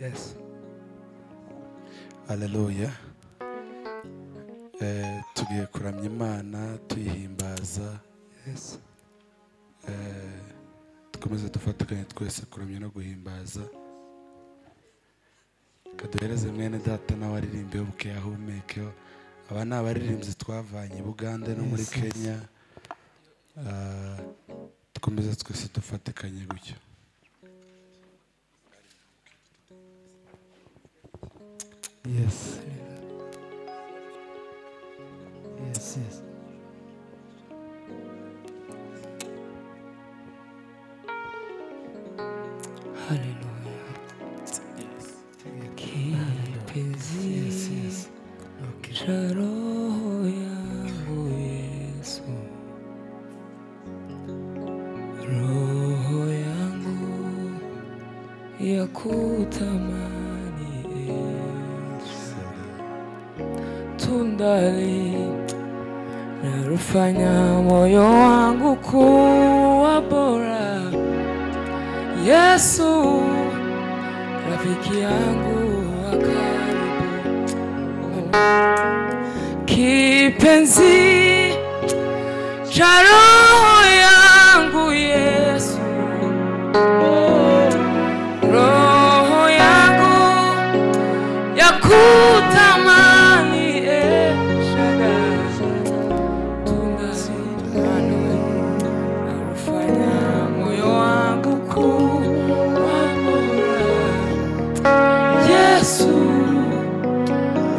Yes. Hallelujah. Tugiye kuramya Imana tuyihimbaza. Yes. Tukomeze dufatikanye twese kuramya no guhimbaza. Kaduhereze mwene data nawe aririmbe buke yahumekeho. Aba ni abaririmbyi twavanye Buganda no muri Kenya. Tukomeze twese dufatikanye gutyo. Yes. Yes, yes. Hallelujah. Yes. Kipenzi. Yes, yes. Okay. Cha roho yangu Yesu. Roho yangu yakutamani Yesu. Tundali narufanya moyo wangu kuwa bora. Yesu rafiki yangu wa karibu, kipenzi cha roho yangu Yesu. Roho yangu yakutamani narufanya moyo wangu kuwa bora. Yesu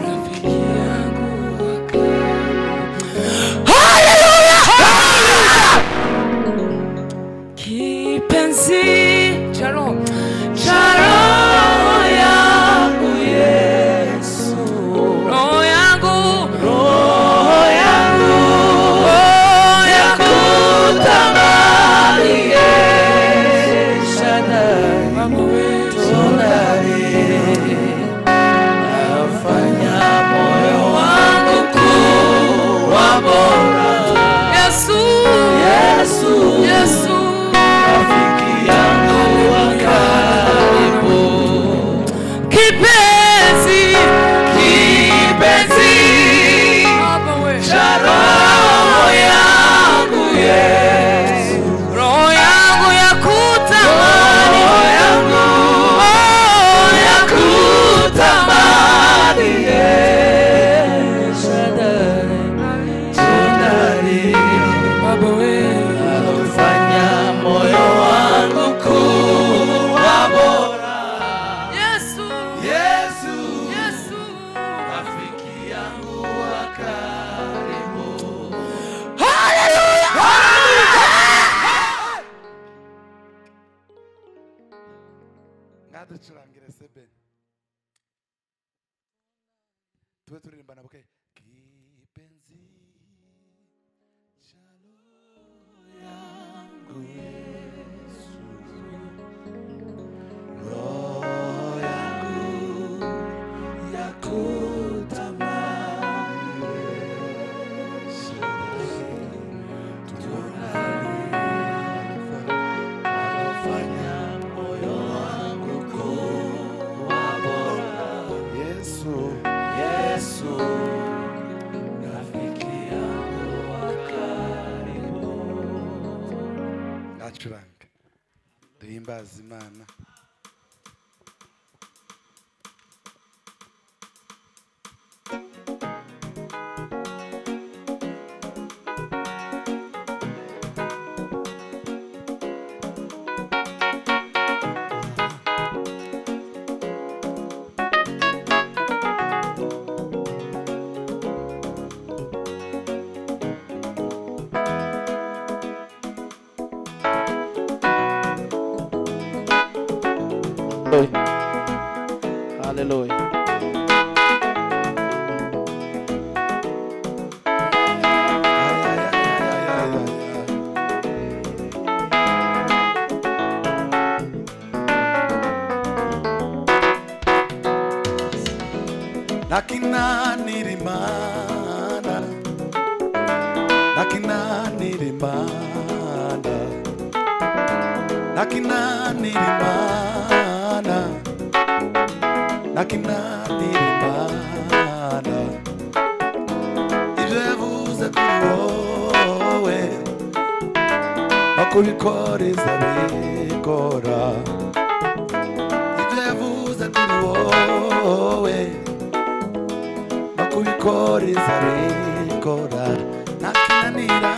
rafiki yangu wa karibu. Hallelujah! Kipenzi cha roho yangu Yesu. Roho yangu yakutamani Yesu. Mama wetu nafanya moyo wangu kuwa bora. Yesu rafiki yangu wa karibu. Kipenzi cha roho yangu Yesu. Roho yangu yakutamani, yakutamani Yesu. Baba wewe alofanya moyo wangu kuwa bora. Yesu rafiki yangu wa karibu. Hallelujah! Ngaducurangire sebe. Tuwe turirimbana buke. Kipenzi cha roho yangu Yesu. Roho yangu yakutamani Yesu. Alofanya moyo wangu kuwa bora. Yesu rafiki yangu wa karibu. Ngacuranga duhimbaze Imana. Hallelujah. Nakinanira Imana, nakinanira Imana, nakinanira Imana. nakinanira Imana ibyo yavuze kuri wowe bakubikoreza bikora ibyo yavuze kuri wowe bakubikoreza bikora nakinanira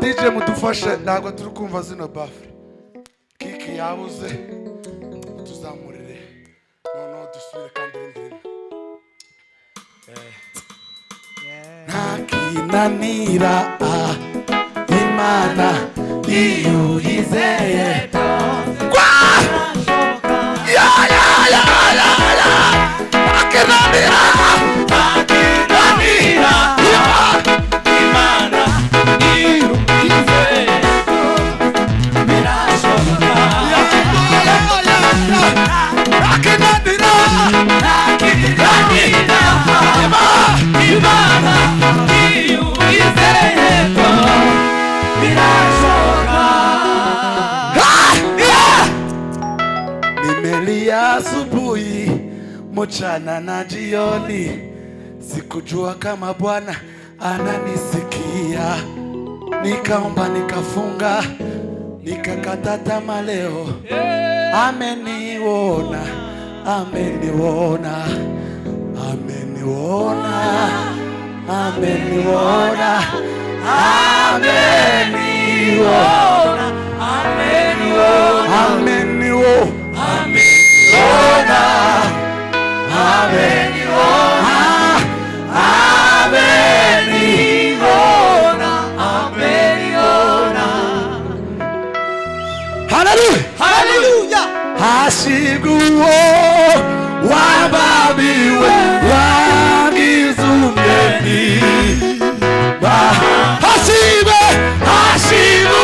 DJ mudufashe ntabwo turi kumva zino bafure kiki yabuze tuzamurire noneho dusubire kandi ntakinanira Imana iyo uyizeye tangia asubuhi, mchana na jioni, sikujua kama Bwana ananisikia. Nikaomba nikafunga, nikakata tamaa leo. Ameniona, ameniona, ameniona, ameniona, ameniona, ameniona, ameniona, ameniona, ameniona, ameniona. Hallelujah, hallelujah. Hashiguo wababiwe wangizumeni. Hashibe, hashibu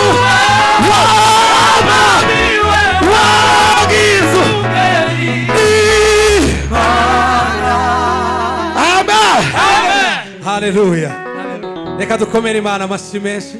wababiwe wangizumeni. Amen. Hallelujah. Reka dukomere Imana amashyi menshi.